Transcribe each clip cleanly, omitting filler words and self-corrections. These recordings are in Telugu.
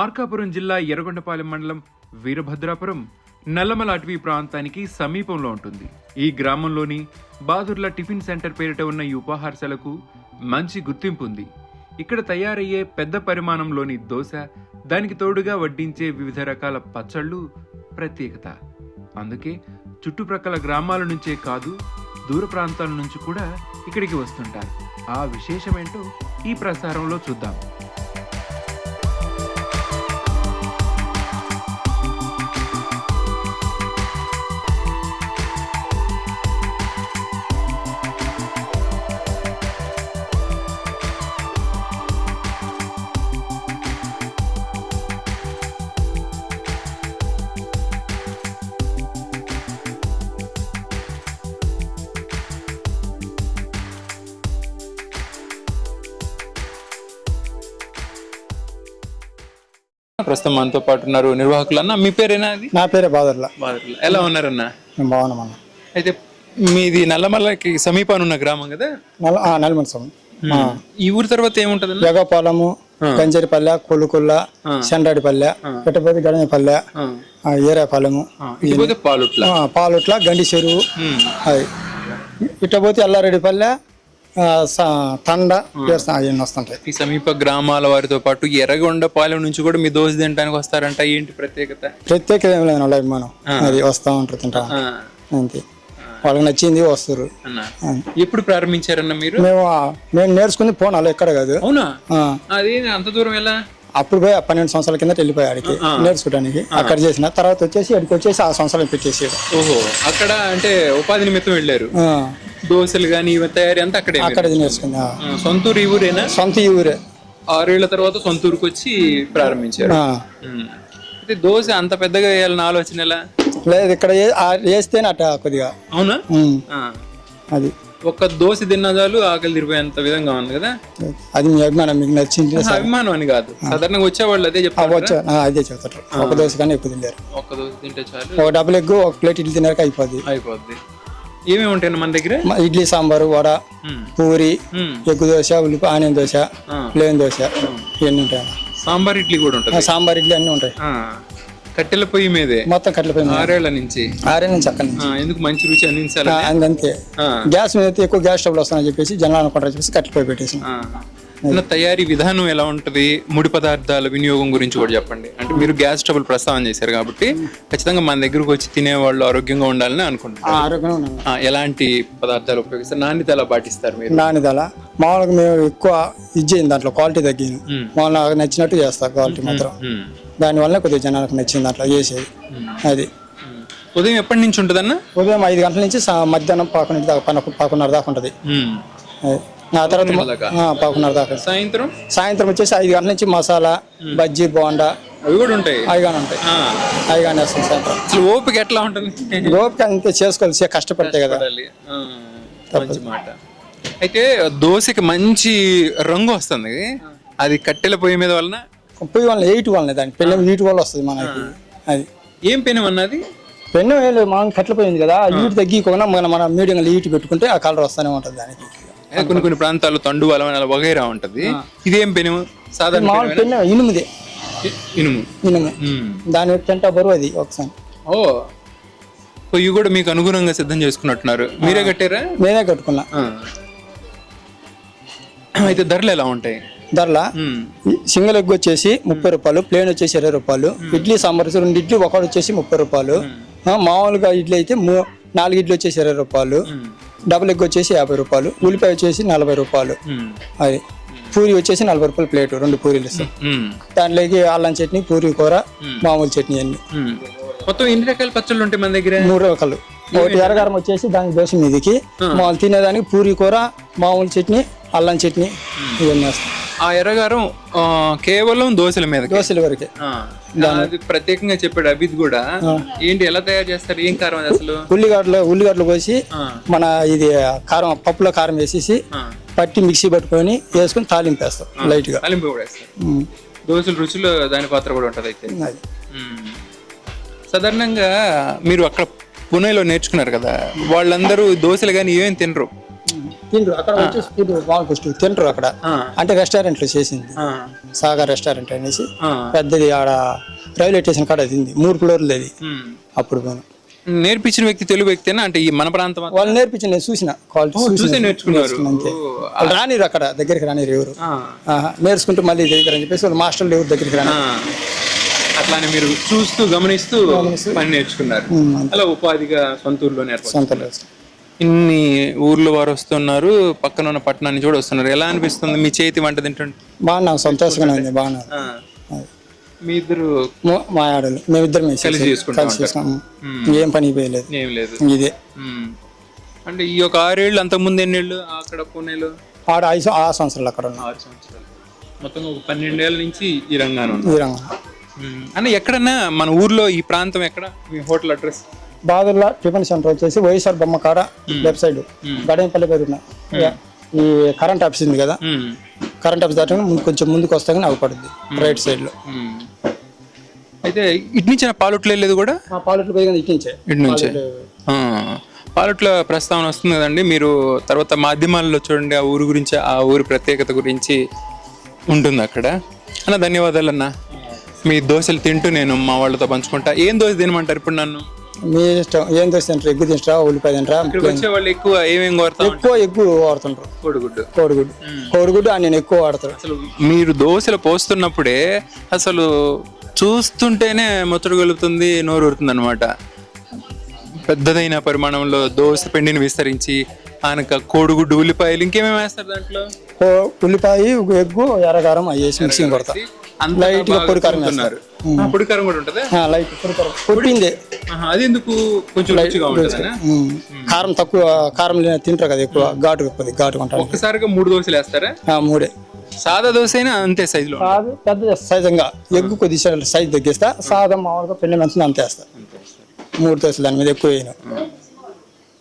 మార్కాపురం జిల్లా ఎర్రగొండపాలెం మండలం వీరభద్రాపురం నల్లమల అటవీ ప్రాంతానికి సమీపంలో ఉంటుంది. ఈ గ్రామంలోని బాదుర్ల టిఫిన్ సెంటర్ పేరిట ఉన్న ఈ ఉపాహారశాలకు మంచి గుర్తింపు ఉంది. ఇక్కడ తయారయ్యే పెద్ద పరిమాణంలోని దోశ, దానికి తోడుగా వడ్డించే వివిధ రకాల పచ్చళ్ళు ప్రత్యేకత. అందుకే చుట్టుప్రక్కల గ్రామాల నుంచే కాదు, దూర ప్రాంతాల నుంచి కూడా ఇక్కడికి వస్తుంటారు. ఆ విశేషమేంటో ఈ ప్రసారంలో చూద్దాం. ప్రస్తుతం మనతో పాటు ఉన్నారు నిర్వాహకులు. అన్న, మీ పేరేనా? అది నా పేరే బాదర్ల. ఎలా ఉన్నారన్న? మేము బాగున్నామన్న. అయితే మీది నల్లమల్లకి సమీపాన్ని ఉన్న గ్రామం కదా? నల్లమల సమం. ఈ ఊరి తర్వాత ఏముంటది? యోగపాలెము, గంజరిపల్లె, కొల్లుకొల్ల, చెండాడిపల్లె, పెట్టపోతే గడపల్లె, ఏరేపాలెము, పాలుట్ల, గండి చెరువు, అది ఇట్టపోతే అల్లారెడ్డిపల్లె, తండ అవన్నీ వస్తుంటాయి. ఈ సమీప గ్రామాల వారితో పాటు ఎర్రగొండపాలెం నుంచి కూడా మీ దోశ తినడానికి వస్తారంట. ఏంటి ప్రత్యేకత? ప్రత్యేకత ఏం లేదు, వాళ్ళ అభిమానం. అది వస్తూ ఉంటారు, తింటాం అంతే. వాళ్ళకి నచ్చింది వస్తారు. ఎప్పుడు ప్రారంభించారన్న మీరు? మేము నేర్చుకుంది పోనాలి, ఎక్కడ కాదు. అవునా? అది అంత దూరం ఎలా? అప్పుడు పోయి 12 సంవత్సరాల కింద వెళ్ళిపోయి ఆడికి నేర్చుకోవడానికి. అక్కడ చేసిన తర్వాత ఇక్కడికి వచ్చేసి 6 సంవత్సరాలు పెట్టేసాడు. ఓహో, అక్కడ అంటే ఉపాధి నిమిత్తం వెళ్ళారు. దోశలు గానీ తయారీ అంతా అక్కడ నేర్చుకుంది. సొంత ఊరు ఈ ఊరేనా? సొంత ఈ ఊరే. 6 ఏళ్ల తర్వాత సొంత ఊరికి వచ్చి ప్రారంభించారు. అయితే దోశ అంత పెద్దగా వేయాలని ఆలోచన ఎలా? లేదు, ఇక్కడ వేస్తేనే అట్ట కొద్దిగా. అవునా? అది ఒక్క దోశ తిన్నా చాలు ఆకలి తిరిపోయేంత విధంగా ఉంది కదా. అది మీ అభిమానం, మీకు నచ్చింది. అభిమానం అని కాదు, సాధారణంగా వచ్చేవాళ్ళు అదే చెప్తారు. అదే చెప్తారు, ఒక దోశ కానీ ఎక్కువ తింటారు. ఒక్క దోశ తింటే చాలు. ఒక డబుల్ ఎగ్, ఒక ప్లేట్ ఇడ్లీ తినక అయిపోద్ది. ఏమేమి ఉంటాయి మన దగ్గర? ఇడ్లీ, సాంబారు, వడ, పూరి, ఎగ్గు దోశ, ఉల్లిపాయ, ఆనియన్ దోశ, ప్లేన్ దోశ, ఇవన్నీ ఉంటాయి. సాంబార్ ఇడ్లీ కూడా ఉంటుంది. సాంబార్ ఇడ్లీ అన్ని ఉంటాయి. కట్టెల పొయ్యి మీదే మొత్తం. కట్టెల పొయ్యి 6 ఏళ్ల నుంచి అక్కడి నుంచి. ఎందుకు? మంచి రుచి అందించాలి అంతే. గ్యాస్ మీద ఎక్కువ గ్యాస్ స్టవ్ వస్తానని చెప్పేసి జనాలు అనుకుంటారు చెప్పేసి కట్టెల పొయ్యి పెట్టేసి. తయారీ విధానం ఎలా ఉంటది? ముడి పదార్థాల వినియోగం గురించి కూడా చెప్పండి. అంటే మీరు గ్యాస్ స్టవ్ ప్రస్తావన చేశారు కాబట్టి ఖచ్చితంగా మన దగ్గరకు వచ్చి తినేవాళ్ళు ఆరోగ్యంగా ఉండాలని అనుకుంటున్నారు. ఎలాంటి పదార్థాలు ఉపయోగిస్తారు? నాణ్యత ఎలా పాటిస్తారు మీరు? నాణ్యత మామూలుగా మేము ఎక్కువ ఇచ్చేయండి, దాంట్లో క్వాలిటీ తగ్గింది. మామూలు నాకు నచ్చినట్టు చేస్తా క్వాలిటీ మాత్రం. దానివల్ల కొద్దిగా జనాలకు నచ్చింది అట్లా చేసేది. అది ఉదయం ఎప్పటి నుంచి ఉంటుందన్న? ఉదయం 5 గంటల నుంచి మధ్యాహ్నం 11:30 దాకా ఉంటుంది. ఆ తర్వాత 11:30 దాకా. సాయంత్రం వచ్చేసి 5 గంటల నుంచి మసాలా, బజ్జీ, బోండా అవి కూడా ఉంటాయి. అవిగానే ఉంటాయి. అవిగానే వేస్తాం సాయంత్రం. అసలు ఓపిక ఎట్లా ఉంటుంది? ఓపిక అంతే, చేసుకోవాలి, కష్టపడితే కదా. మాట. అయితే దోశకి మంచి రంగు వస్తుంది, అది కట్టెల పొయ్యి మీద వలన? పొయ్యి వల్ల, ఎయిట్ వల్ల, దాని పెన్ను హీట్ వల్ల వస్తుంది మనకి. అది ఏం పెనం అన్నది? పెన్ను మనం కట్టెల పోయింది కదా, హీట్ తగ్గిపోకుండా మన మీడియంగా హీట్ పెట్టుకుంటే ఆ కలర్ వస్తూనే ఉంటుంది దానికి. కొన్ని ప్రాంతాల్లో తండు అలవన వగైరా ఉంటది. ఇదేం పెను? సాధారణ పెన్ను ఇనుముదే. ఇనుము. దాని చెంట బరువు అది. ఒకసారి పొయ్యి కూడా మీకు అనుగుణంగా సిద్ధం చేసుకున్నట్టున్నారు. మీరే కట్టారా? మేమే కట్టుకున్నా. అయితే ధరలు ఎలా ఉంటాయి? ధరల సింగిల్ ఎగ్ వచ్చేసి 30 రూపాయలు, ప్లేన్ వచ్చేసి 20 రూపాయలు, ఇడ్లీ సాంబార్ 2 ఇడ్లీ ఒకటి వచ్చేసి 30 రూపాయలు, మామూలుగా ఇడ్లీ అయితే 4 ఇడ్లీ వచ్చేసి 20 రూపాయలు, డబుల్ ఎగ్ వచ్చేసి 50 రూపాయలు, ఉల్లిపాయ వచ్చేసి 40 రూపాయలు, అది పూరి వచ్చేసి 40 రూపాయలు ప్లేట్, 2 పూరీలు ఇస్తాం. దాంట్లోకి అల్లం చట్నీ, పూరి కూర, మామూలు చట్నీ అన్ని. మొత్తం ఎన్ని రకాల పచ్చళ్ళు ఉంటాయి మన దగ్గర? 3 రకాలు. ఒకటి ఎర్రగారం వచ్చేసి దానికి దోశ మీదకి, మామూలు తినేదానికి పూరి కూర, మామూలు చట్నీ, అల్లం చట్నీ, ఇవన్నీ వేస్తాం. ఆ ఎర్రగారం కేవలం దోశల మీద? దోశల వరకే. ప్రత్యేకంగా చెప్పాడు అభిద్ కూడా. ఏంటి, ఎలా తయారు చేస్తారు? ఏం కారం అది అసలు? ఉల్లిగడ్డలు కోసి మన ఇది కారం, పప్పులో కారం వేసేసి పట్టి మిక్సీ పట్టుకొని వేసుకొని తాలింపు వేస్తాం లైట్ గా. తాలింపు కూడా వేస్తాం. దోశల రుచిలో దాని పాత్ర కూడా ఉంటది. అయితే సాధారణంగా మీరు అక్కడ పుణేలో నేర్చుకున్నారు కదా, వాళ్ళందరూ దోశలు కానీ ఏమేమి తినరు. తిండ్రు అక్కడ వచ్చేసి ఫుడ్ బాగా తింటారు అక్కడ. అంటే రెస్టారెంట్లో చేసింది, సాగర్ రెస్టారెంట్ అనేసి పెద్దది. ఆడ రైల్వే స్టేషన్ కాడ తింది, 3 ఫ్లోర్లు అది. అప్పుడు పోయినా. నేర్పించిన వ్యక్తి తెలుగు వ్యక్తేనా? అంటే ఈ మన ప్రాంతం వాళ్ళు నేర్పించి నేను చూసిన చూసే నేర్చుకున్నారు. అంతే. వాళ్ళు రానిరు అక్కడ దగ్గరికి రానిరు ఎవరు. నేర్చుకుంటూ మళ్ళీ దగ్గర అని చెప్పేసి వాళ్ళు మాస్టర్లు ఎవరు దగ్గరికి రాని. అట్లానే మీరు చూస్తూ గమనిస్తూ పని నేర్చుకున్నారు. అలా ఉపాధిగా సొంత ఊర్లో ఇన్ని ఊర్లు వారు వస్తున్నారు, పక్కన ఉన్న పట్టణాన్ని కూడా వస్తున్నారు. ఎలా అనిపిస్తుంది మీ చేతి వంట తింటుంటే? బాగున్నా, సంతోషంగా ఉంది. బాగున్నా. మీ ఇద్దరు మా ఆడలు మేమిద్దరం కలిసి చేసుకుంటాం. ఏం పని పోయలేదు, ఏం లేదు. ఇదే అంటే ఈ ఒక 6 ఏళ్ళు, అంతకుముందు ఎన్ని ఏళ్ళు అక్కడ పూణేలో? ఆడ 6 సంవత్సరాలు అక్కడ ఉన్నా. 6 సంవత్సరాలు. మొత్తం ఒక 12 ఏళ్ళ నుంచి ఈ రంగానే అన్న. ఎక్కడన్నా మన ఊర్లో ఈ ప్రాంతం ఎక్కడ మీ హోటల్ అడ్రస్? బాదుర్ల టిఫిన్ సెంటర్ వచ్చేసి వైఎస్ఆర్ బొమ్మ కాడ లెఫ్ట్ సైడ్ గడేపల్లి పేరున్న ఈ కరెంట్ ఆఫీస్ ఉంది కదా, కరెంట్ ఆఫీస్ దాటగా కొంచెం ముందుకు వస్తే కానీ పడుద్ది రైట్ సైడ్ లో. అయితే ఇటు నుంచి పాలొట్లు వెళ్ళేది కూడా? పాలొట్లు పోయి ఇటు నుంచే. పాలొట్ల ప్రస్తావన వస్తుంది కదండి. మీరు తర్వాత మాధ్యమాల్లో చూడండి, ఆ ఊరు గురించి, ఆ ఊరి ప్రత్యేకత గురించి ఉంటుంది అక్కడ. అన్న ధన్యవాదాలు అన్న. మీ దోశలు తింటూ నేను మా వాళ్ళతో పంచుకుంటా. ఏం దోశ తినమంటారు ఇప్పుడు నన్ను? మీ ఇష్టం. ఏం దోశ తింటారు? ఎగ్గు తింటారా, ఉల్లిపాయ తింటారా? వచ్చే వాళ్ళు ఎక్కువ ఏమేమి వాడతారు? ఎక్కువ ఎగ్గు వాడుతుంటారు. కోడిగుడ్డు నేను ఎక్కువ వాడతారు. అసలు మీరు దోశలు పోస్తున్నప్పుడే అసలు చూస్తుంటేనే ముచ్చట గలుగుతుంది, నోరు ఊరుతుంది అనమాట. పెద్దదైన పరిమాణంలో దోశ పిండిని విస్తరించి ఆయనక కోడిగుడ్డు, ఉల్లిపాయలు, ఇంకేమేమి వేస్తారు దాంట్లో? ఉల్లిపాయ, ఎగ్గు, ఎర్రగారం వేసి మిక్సింగ్ కొడతా. లైట్ గా పొడి కారం వేస్తారు. పొడి కారం కూడా ఉంటుంది. లైట్ పొడి కారం పొట్టిందే. అది ఎందుకు? కొంచెం రుచిగా ఉంటుంది. కారం తక్కువ, కారం తింటారు కదా ఎక్కువ, ఘాటు ఉంటారు. ఒక్కసారిగా 3 దోశలు వేస్తారా? 3. సాదా దోశ అయినా అంతే సైజులో? పెద్ద సైజంగా ఎగ్గు కొద్దిగా సైజ్ తగ్గిస్తా, సాదా మామూలుగా పిండి మంచిగా అంతే వేస్తా. 3 దోశలు దాని మీద ఎక్కువ వేయను.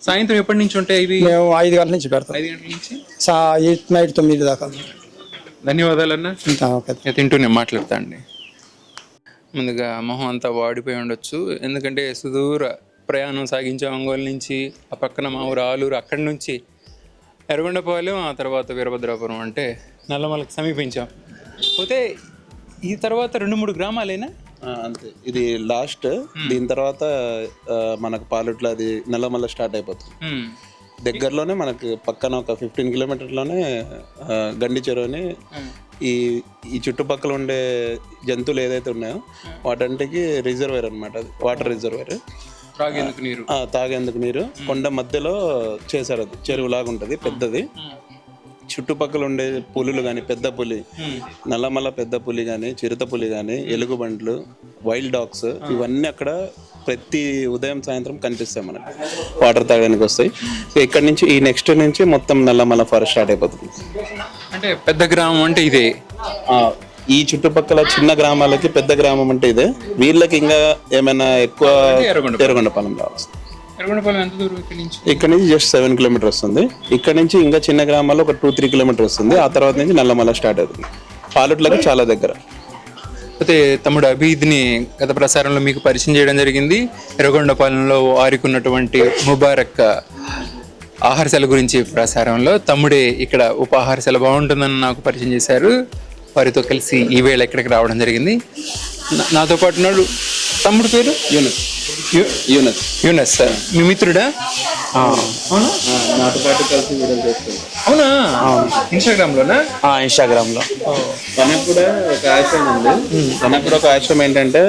సాయంత్రం ఎప్పటి నుంచి ఉంటాయి ఇవి? మేము 5 గంటల నుంచి పెడతాం. 5 గంటల నుంచి నైట్ 9 దాకా. ధన్యవాదాలు అన్న. తింటూ నేను మాట్లాడతా అండి. ముందుగా మొహం అంతా వాడిపోయి ఉండొచ్చు, ఎందుకంటే సుదూర ప్రయాణం సాగించే ఒంగోలు నుంచి, ఆ పక్కన మా ఊరు ఆలూరు, అక్కడి నుంచి ఎర్రగొండపాలెం, ఆ తర్వాత వీరభద్రాపురం, అంటే నల్లమలకు సమీపించాం. పోతే ఈ తర్వాత 2-3 గ్రామాలేనా? అంతే, ఇది లాస్ట్. దీని తర్వాత మనకు పాలొట్ల అది నల్లమల్ల స్టార్ట్ అయిపోతుంది. దగ్గరలోనే మనకు పక్కన ఒక 15 కిలోమీటర్లోనే గండి చెరువు అని, ఈ చుట్టుపక్కల ఉండే జంతువులు ఏదైతే ఉన్నాయో వాటంటికి రిజర్వేర్ అనమాట. అది వాటర్ రిజర్వేర్, తాగేందుకు నీరు. కొండ మధ్యలో చేశారు, అది చెరువులాగా ఉంటుంది పెద్దది. చుట్టుపక్కల ఉండే పులులు కానీ, పెద్ద పులి, నల్లమల్ల పెద్ద పులి కానీ, చిరుత పులి కానీ, ఎలుగుబంట్లు, వైల్డ్ డాగ్స్, ఇవన్నీ అక్కడ ప్రతి ఉదయం సాయంత్రం కనిపిస్తాయి మనకు. వాటర్ తాగడానికి వస్తాయి. ఇక్కడ నుంచి ఈ నెక్స్ట్ నుంచి మొత్తం నల్లమల్ల ఫారెస్ట్ స్టార్ట్ అయిపోతుంది. అంటే పెద్ద గ్రామం అంటే ఇదే. ఈ చుట్టుపక్కల చిన్న గ్రామాలకి పెద్ద గ్రామం అంటే ఇదే. వీళ్ళకి ఇంకా ఏమైనా ఎక్కువ ఎర్రగొండపాలెం రావచ్చు. ఇక్కడ నుంచి జస్ట్ 7 కిలోమీటర్ వస్తుంది. ఇక్కడ నుంచి ఇంకా చిన్న గ్రామాల్లో ఒక 2-3 కిలోమీటర్ వస్తుంది. ఆ తర్వాత నుంచి నల్లమల్ల స్టార్ట్ అవుతుంది. పాలొట్లకి చాలా దగ్గర. అయితే తమ్ముడు అభిద్ని గత ప్రసారంలో మీకు పరిచయం చేయడం జరిగింది. ఎర్రగొండపాలెంలో వారికి ఉన్నటువంటి ముబారక్ ఆహారశాల గురించి ప్రసారంలో తమ్ముడే ఇక్కడ ఉపాహారశాల బాగుంటుందని నాకు పరిచయం చేశారు. వారితో కలిసి ఈవేళ ఇక్కడికి రావడం జరిగింది. నాతో పాటు ఉన్నాడు తమ్ముడు పేరు యూనస్ సార్. మీ మిత్రుడా? నాతో పాటు కలిసి వీడియోలు చేస్తాను. అవునా? ఇన్స్టాగ్రామ్లోనా? ఇన్స్టాగ్రామ్లో. తనకు కూడా ఒక ఆశయం ఉంది. తనకు కూడా ఒక ఆశయం ఏంటంటే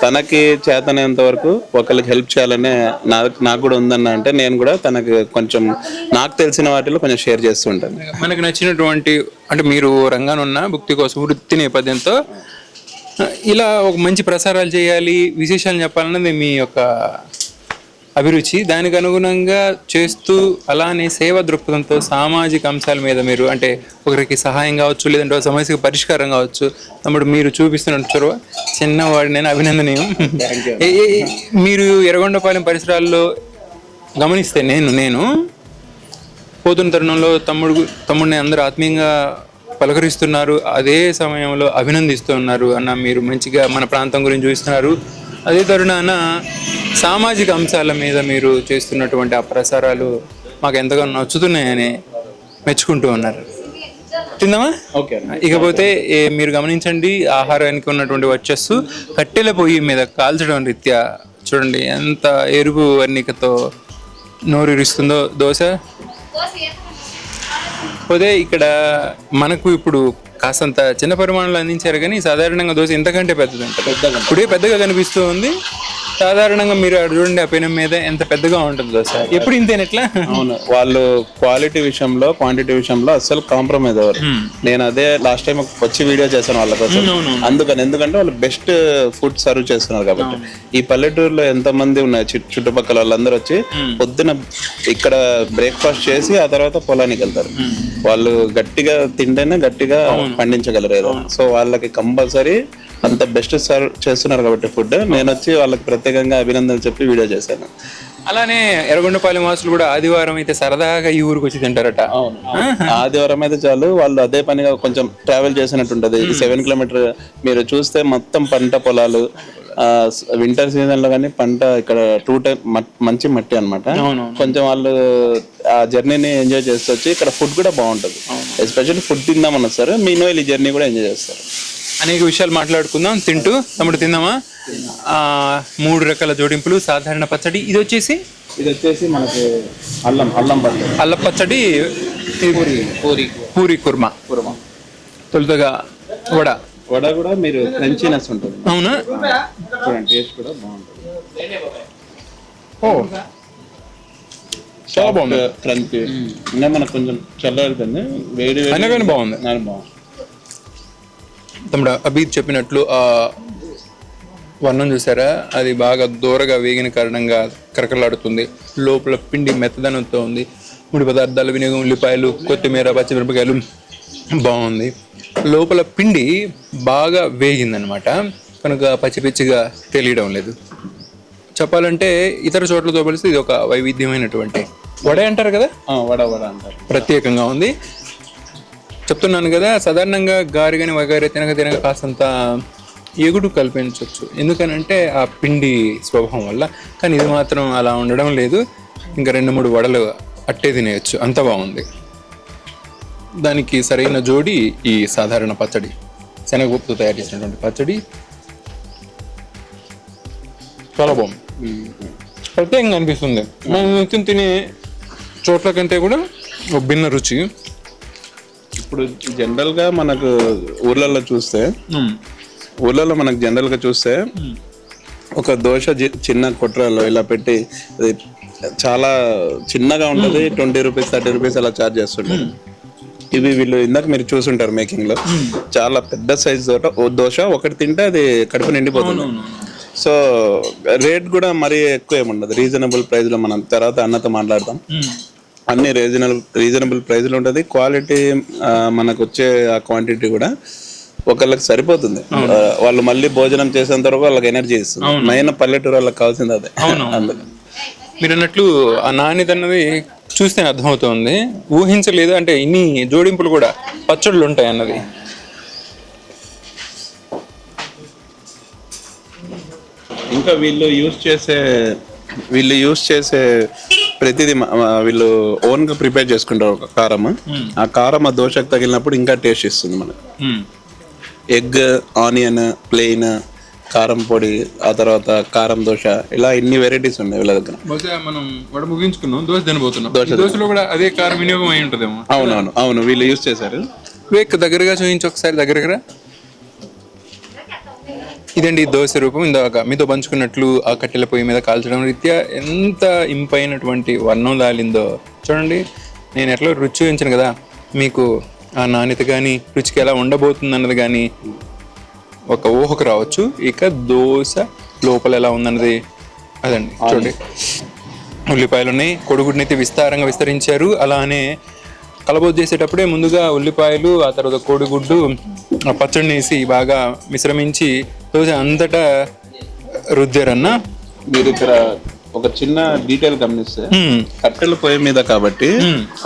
తనకి చేతనేంత వరకు ఒకరికి హెల్ప్ చేయాలనే నాకు కూడా ఉందన్న. అంటే నేను కూడా తనకి కొంచెం నాకు తెలిసిన వాటిలో కొంచెం షేర్ చేస్తూ ఉంటాను. మనకు నచ్చినటువంటి, అంటే మీరు రంగాన్ని ఉన్న భక్తి కోసం వృత్తి నేపథ్యంతో ఇలా ఒక మంచి ప్రసారాలు చేయాలి, విశేషాలు చెప్పాలన్నది మీ యొక్క అభిరుచి. దానికి అనుగుణంగా చేస్తూ అలానే సేవా దృక్పథంతో సామాజిక అంశాల మీద మీరు, అంటే ఒకరికి సహాయం కావచ్చు, లేదంటే ఒక సమస్యకు పరిష్కారం కావచ్చు, తమ్ముడు మీరు చూపిస్తున్న చొరవ చిన్నవాడి నేను అభినందనీయం. మీరు ఎర్రగొండపాలెం పరిసరాల్లో గమనిస్తే నేను పోతున్న తరుణంలో తమ్ముడిని అందరూ ఆత్మీయంగా పలకరిస్తున్నారు, అదే సమయంలో అభినందిస్తున్నారు అన్న. మీరు మంచిగా మన ప్రాంతం గురించి చూస్తున్నారు. అదే తరుణాన సామాజిక అంశాల మీద మీరు చేస్తున్నటువంటి ఆ ప్రసారాలు మాకు ఎంతగానో నచ్చుతున్నాయని మెచ్చుకుంటూ ఉన్నారు. తిందామా? ఓకే. ఇకపోతే మీరు గమనించండి, ఆహారానికి ఉన్నటువంటి వచ్చేస్తూ కట్టెల పొయ్యి మీద కాల్చడం రీత్యా చూడండి ఎంత ఎరుపు వర్ణికతో నోరూరిస్తుందో దోశ. పోతే ఇక్కడ మనకు ఇప్పుడు కాస్తంత చిన్న పరిమాణంలో అందించారు, కానీ సాధారణంగా దోశ ఇంతకంటే పెద్దది ఉంటుంది. ఇప్పుడే పెద్దగా కనిపిస్తూ ఉంది. సాధారణంగా మీరు చూడండి, ఆ పెనం మీద ఎంత పెద్దగా ఉంటుంది దోశ. ఎప్పుడు ఇంతేనట్లా? అవును, వాళ్ళు క్వాలిటీ విషయంలో క్వాంటిటీ విషయంలో అస్సలు కాంప్రమైజ్ అవ్వరు. నేను అదే లాస్ట్ టైం వచ్చి వీడియో చేశాను వాళ్ళ కోసం. ఎందుకంటే వాళ్ళు బెస్ట్ ఫుడ్ సర్వ్ చేస్తున్నారు కాబట్టి. ఈ పల్లెటూరులో ఎంత మంది ఉన్నాయి చుట్టుపక్కల వాళ్ళందరూ వచ్చి పొద్దున ఇక్కడ బ్రేక్ఫాస్ట్ చేసి ఆ తర్వాత పొలానికి వెళ్తారు. వాళ్ళు గట్టిగా తింటేనే గట్టిగా పండించగలరు ఏదైనా. సో వాళ్ళకి కంపల్సరీ అంత బెస్ట్ సర్వ్ చేస్తున్నారు కాబట్టి ఫుడ్. నేను వచ్చి వాళ్ళకి ప్రత్యేకంగా అభినందనలు చెప్పి వీడియో చేశాను. అలానే ఎర్రగొండపాలెం వాసులు కూడా ఆదివారం అయితే సరదాగా ఈ ఊరికి వచ్చి తింటారట. ఆదివారం అయితే చాలు, వాళ్ళు అదే పనిగా కొంచెం ట్రావెల్ చేసినట్టు ఉంటది. 7 కిలోమీటర్ మీరు చూస్తే మొత్తం పంట పొలాలు. వింటర్ సీజన్ లో కానీ పంట ఇక్కడ 2 టైం మంచి మట్టి అన్నమాట. కొంచెం వాళ్ళు ఆ జర్నీని ఎంజాయ్ చేస్తూ వచ్చి ఇక్కడ ఫుడ్ కూడా బాగుంటది. ఎస్పెషల్లీ ఫుడ్ తిందామని వస్తారు, మీనోళ్ళు ఈ జర్నీ కూడా ఎంజాయ్ చేస్తారు. అనేక విషయాలు మాట్లాడుకుందాం తింటూ. తమ్ముడు తిందామా? 3 రకాల జోడింపులు, సాధారణ పచ్చడి. ఇది వచ్చేసి మనకి అల్లం పచ్చడి, పూరి కుర్మా, తొలుతగా వడ కూడా మీరు క్రంచీనెస్ ఉంటుంది. అవునా? చూడండి, టేస్ట్ కూడా బాగుంటుంది. చాలా బాగుంది. క్రంచీ ఇంకా మనకు కొంచెం చల్లబడుతుంది, వేడి అయినా కానీ బాగుంది. తమ్ముడు అబీద్ చెప్పినట్లు ఆ వర్ణం చూసారా, అది బాగా దూరగా వేగిన కారణంగా కరకలాడుతుంది. లోపల పిండి మెత్తదనంతో ఉంది. ముడి పదార్థాల వినియోగం, ఉల్లిపాయలు, కొత్తిమీర, పచ్చిమిరపకాయలు బాగుంది. లోపల పిండి బాగా వేగిందనమాట, కనుక పచ్చి పిచ్చిగా తెలియడం లేదు. చెప్పాలంటే ఇతర చోట్లతో పోలిస్తే ఇది ఒక వైవిధ్యమైనటువంటి వడ అంటారు కదా, వడ అంటారు, ప్రత్యేకంగా ఉంది. చెప్తున్నాను కదా, సాధారణంగా గారిగాని వగారి తినక కాస్తంత ఎగుడు కల్పించవచ్చు, ఎందుకనంటే ఆ పిండి స్వభావం వల్ల. కానీ ఇది మాత్రం అలా ఉండడం లేదు. ఇంకా 2-3 వడలు అట్టే తినేయచ్చు, అంత బాగుంది. దానికి సరైన జోడి ఈ సాధారణ పచ్చడి, శనగపప్పుతో తయారు చేసినటువంటి పచ్చడి. చాలా బాగుంది, ప్రత్యేకంగా అనిపిస్తుంది. మనం నిత్యం తినే చోట్ల కంటే కూడా ఒక భిన్న రుచి. ఇప్పుడు జనరల్ గా మనకు ఊర్లలో మనకు జనరల్ గా చూస్తే ఒక దోశ చిన్న కొట్రాలో ఇలా పెట్టి, అది చాలా చిన్నగా ఉంటుంది, 20 రూపీస్ 30 రూపీస్ అలా ఛార్జ్ చేస్తుంటారు. ఇవి వీళ్ళు ఇందాక మీరు చూసుంటారు మేకింగ్ లో, చాలా పెద్ద సైజ్ దోశ ఒకటి తింటే అది కడుపు నిండిపోతుంది. సో రేట్ కూడా మరీ ఎక్కువ ఏముండదు, రీజనబుల్ ప్రైస్ లో. మనం తర్వాత అన్నతో మాట్లాడతాం. అన్ని రీజనబుల్ ప్రైస్ లో ఉంటుంది. క్వాలిటీ మనకు వచ్చే ఆ క్వాంటిటీ కూడా ఒకళ్ళకి సరిపోతుంది. వాళ్ళు మళ్ళీ భోజనం చేసేంత వరకు వాళ్ళకి ఎనర్జీ ఇస్తుంది. మెయిన్ పల్లెటూరు వాళ్ళకి కావాల్సింది అదే. మీరు అన్నట్లు ఆ నాణ్యత అన్నది చూస్తే అర్థమవుతుంది. ఊహించలేదు, అంటే ఇన్ని జోడింపులు కూడా పచ్చళ్ళు ఉంటాయి అన్నది. ఇంకా వీళ్ళు యూస్ చేసే ప్రతిదీ వీళ్ళు ఓన్ గా ప్రిపేర్ చేసుకుంటారు. ఒక కారం, ఆ కారం ఆ దోశకు తగిలినప్పుడు ఇంకా టేస్ట్ ఇస్తుంది మనకు. ఎగ్, ఆనియన్, ప్లెయిన్, కారం పొడి, ఆ తర్వాత కారం దోశ, ఇలా ఇన్ని వెరైటీస్ ఉన్నాయి వీళ్ళ దగ్గర. మనం వడ ముగించుకున్నాం, దోశ తినబోతున్నాం. దోశలో కూడా అదే కారం వినియోగం అయి ఉంటుందేమో. అవును, వీళ్ళు యూస్ చేశారు. దగ్గరగా చూపించి ఒకసారి, దగ్గరగా. ఇదండి దోశ రూపం. ఇందాక మీతో పంచుకున్నట్లు ఆ కట్టెల పొయ్యి మీద కాల్చడం రీత్యా ఎంత ఇంపైనటువంటి వర్ణం దాలిందో చూడండి. నేను ఎట్లా రుచి చూపించాను కదా, మీకు ఆ నాణ్యత కానీ రుచికి ఎలా ఉండబోతుంది అన్నది కానీ ఒక ఊహకు రావచ్చు. ఇక దోశ లోపల ఎలా ఉందన్నది అదండి చూడండి. ఉల్లిపాయలు ఉన్నాయి, కొడుగుడిని అయితే విస్తారంగా విస్తరించారు. అలానే కలబోతు చేసేటప్పుడే ముందుగా ఉల్లిపాయలు, ఆ తర్వాత కోడిగుడ్డు, ఆ పచ్చడిని వేసి బాగా మిశ్రమించి దోశ అంతటా రుద్దారన్న. మీరు ఇక్కడ ఒక చిన్న డీటెయిల్ గమనిస్తే, కట్టెల పొయ్యి మీద కాబట్టి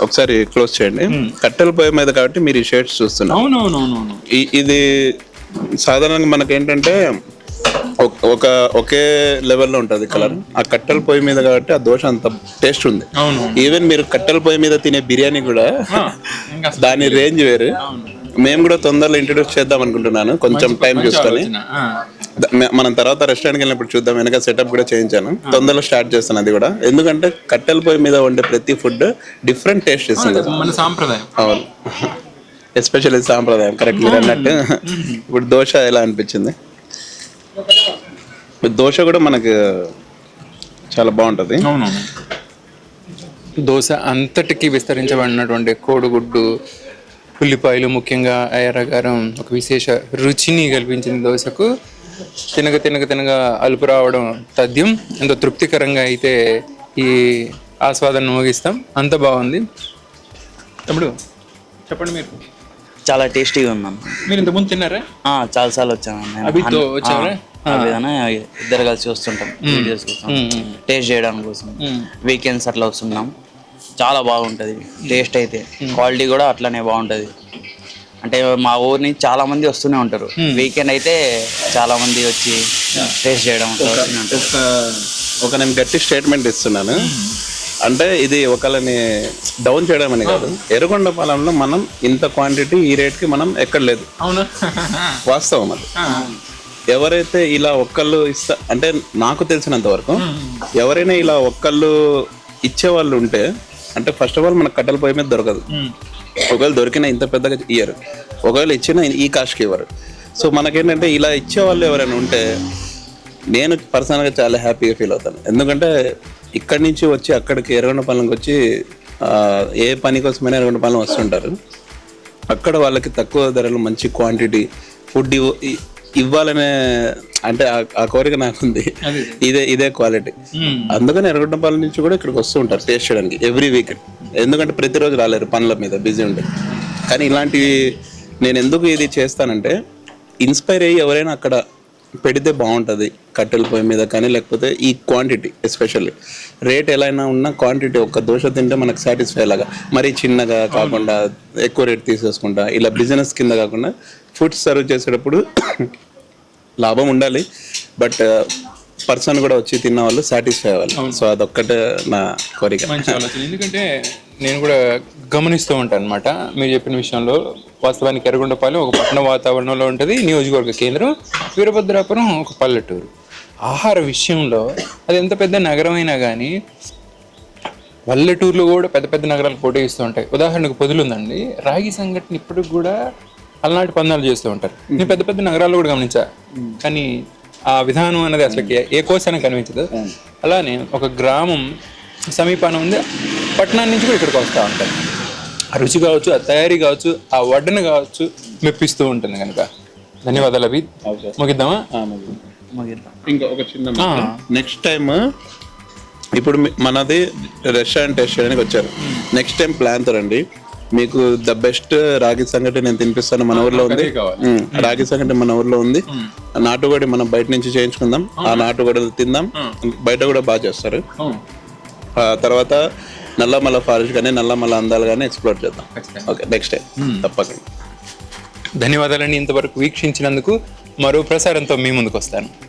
ఒకసారి క్లోజ్ చేయండి. కట్టెల పొయ్యి మీద కాబట్టి మీరు ఈ షేడ్స్ చూస్తున్నారు. అవునవునవును. ఇది సాధారణంగా మనకేంటంటే ఒకే లెవెల్లో ఉంటుంది కలర్. ఆ కట్టెల పొయ్యి మీద కాబట్టి ఆ దోశ అంత టేస్ట్ ఉంది. ఈవెన్ మీరు కట్టెల పొయ్యి మీద తినే బిర్యానీ కూడా దాని రేంజ్ వేరు. మేము కూడా తొందరలో ఇంట్రడ్యూస్ చేద్దాం అనుకుంటున్నాను, కొంచెం టైం చూసుకొని. మనం తర్వాత రెస్టారెంట్కి వెళ్ళినప్పుడు చూద్దాం. వెనక సెటప్ కూడా చేయించాను, తొందరలో స్టార్ట్ చేస్తాను అది కూడా. ఎందుకంటే కట్టెల పొయ్యి మీద వండే ప్రతి ఫుడ్ డిఫరెంట్ టేస్ట్ ఇస్తుంది. మన సాంప్రదాయం. అవును, ఎస్పెషల్లీ సాంప్రదాయం. కరెక్ట్ మీరు అన్నట్టు. ఇప్పుడు దోశ ఎలా అనిపించింది? దోశ కూడా మనకు చాలా బాగుంటుంది. దోశ అంతటికి విస్తరించబడినటువంటి కోడిగుడ్డు, ఉల్లిపాయలు, ముఖ్యంగా ఎర్రగారం ఒక విశేష రుచిని కల్పించింది దోశకు. తినగా అలుపు రావడం తథ్యం. ఎంతో తృప్తికరంగా అయితే ఈ ఆస్వాదన ముగిస్తాం. అంత బాగుంది. తమ్ముడు చెప్పండి, మీరు చాలా టేస్టీగా ఉందన్న. మీరు ఇంతకుముందు తిన్నారా? చాలాసార్లు వచ్చాను. అభితో వచ్చారా? ఇద్దరు కలిసి వస్తుంటాం వీడియోస్ కోసం, టేస్ట్ చేయడానికి కోసం. వీకెండ్స్ అట్లా వస్తున్నాం. చాలా బాగుంటుంది టేస్ట్ అయితే. క్వాలిటీ కూడా అట్లనే బాగుంటుంది. అంటే మా ఊరిని చాలా మంది వస్తూనే ఉంటారు. వీకెండ్ అయితే చాలా మంది వచ్చి టేస్ట్ చేయడం ఒక నేను గట్టి స్టేట్మెంట్ ఇస్తున్నాను. అంటే ఇది ఒకళ్ళని డౌన్ చేయడం అని కాదు. ఎర్రగొండపాలెంలో మనం ఇంత క్వాంటిటీ ఈ రేట్కి మనం ఎక్కడ లేదు. వాస్తవం అది. ఎవరైతే ఇలా ఒక్కళ్ళు అంటే నాకు తెలిసినంత వరకు ఎవరైనా ఇలా ఒక్కళ్ళు ఇచ్చేవాళ్ళు ఉంటే, అంటే ఫస్ట్ ఆఫ్ ఆల్ మనకు కట్టెల పొయ్యి మీద దొరకదు. ఒకవేళ దొరికినా ఇంత పెద్దగా ఇయ్యరు, ఒకవేళ ఇచ్చినా ఈ కాస్ట్కి ఇవ్వరు. సో మనకేంటంటే ఇలా ఇచ్చేవాళ్ళు ఎవరైనా ఉంటే నేను పర్సనల్గా చాలా హ్యాపీగా ఫీల్ అవుతాను. ఎందుకంటే ఇక్కడి నుంచి వచ్చి అక్కడికి ఎర్రగొండపాలెంకి వచ్చి ఏ పని కోసమైనా ఎర్రగొండపాలెం వస్తుంటారు. అక్కడ వాళ్ళకి తక్కువ ధరలు మంచి క్వాంటిటీ ఫుడ్ ఇవ్వాలనే అంటే ఆ కోరిక నాకుంది. ఇదే క్వాలిటీ. అందుకని ఎర్రగొండపాలెం నుంచి కూడా ఇక్కడికి వస్తూ ఉంటారు టేస్ట్ చేయడానికి ఎవ్రీ వీకెండ్. ఎందుకంటే ప్రతిరోజు రాలేరు, పనుల మీద బిజీ ఉంటాయి. కానీ ఇలాంటివి నేను ఎందుకు ఇది చేస్తానంటే, ఇన్స్పైర్ అయ్యి ఎవరైనా అక్కడ పెడితే బాగుంటుంది కట్టెల పొయ్యి మీద కానీ, లేకపోతే ఈ క్వాంటిటీ ఎస్పెషల్లీ రేట్ ఎలా అయినా ఉన్న క్వాంటిటీ ఒక్క దోశ తింటే మనకు సాటిస్ఫై లాగా, మరీ చిన్నగా కాకుండా ఎక్కువ రేట్ తీసేసుకుంటా ఇలా బిజినెస్ కింద కాకుండా ఫుడ్ సర్వ్ చేసేటప్పుడు లాభం ఉండాలి, బట్ పర్సన్ కూడా వచ్చి తిన్న వాళ్ళు సాటిస్ఫై అవ్వాలి. సో అదొక్కటే నా కోరిక. మంచి ఆలోచన. ఎందుకంటే నేను కూడా గమనిస్తూ ఉంటాను అనమాట మీరు చెప్పిన విషయంలో. వాస్తవానికి ఎర్రగొండపాలెం ఒక పట్టణ వాతావరణంలో ఉంటుంది, నియోజకవర్గ కేంద్రం. వీరభద్రాపురం ఒక పల్లెటూరు. ఆహార విషయంలో అది ఎంత పెద్ద నగరమైనా కానీ పల్లెటూరులో కూడా పెద్ద పెద్ద నగరాలు పోటీ ఇస్తూ ఉంటాయి. ఉదాహరణకు పొదిలి ఉందండి, రాగి సంఘటన ఇప్పటికి కూడా అలనాటి పందాలు చేస్తూ ఉంటారు. నేను పెద్ద పెద్ద నగరాల్లో కూడా గమనించా, కానీ ఆ విధానం అనేది అసలు ఏ కోసానికి కనిపించదు. అలానే ఒక గ్రామం సమీపాన ఉంది, పట్టణాన్ని నుంచి కూడా ఇక్కడికి వస్తూ ఉంటారు. ఆ రుచి కావచ్చు, ఆ తయారీ కావచ్చు, ఆ వడ్డన కావచ్చు మెప్పిస్తూ ఉంటుంది కనుక. ధన్యవాదాలు అభి. ముగిద్దామా? ఇంకా ఒక చిన్న నెక్స్ట్ టైం ఇప్పుడు మనది రెస్టారెంట్ టెస్ట్ చేయడానికి వచ్చారు. నెక్స్ట్ టైం ప్లాన్ తో రండి. మీకు ద బెస్ట్ రాగి సంగటి నేను తినిపిస్తాను. మన ఊర్లో ఉంది రాగి సంగటి, మన ఊర్లో ఉంది. నాటుకోడి మనం బయట నుంచి చేయించుకుందాం, ఆ నాటుకోడి తిందాం. బయట కూడా బాగా చేస్తారు. తర్వాత నల్లమల్ల ఫారెస్ట్ కానీ నల్లమల్ల అందాలు కానీ ఎక్స్ప్లోర్ చేద్దాం. ఓకే, నెక్స్ట్ టైం తప్పకుండా. ధన్యవాదాలండి ఇంతవరకు వీక్షించినందుకు. మరో ప్రసారంతో మీ ముందుకు వస్తాను.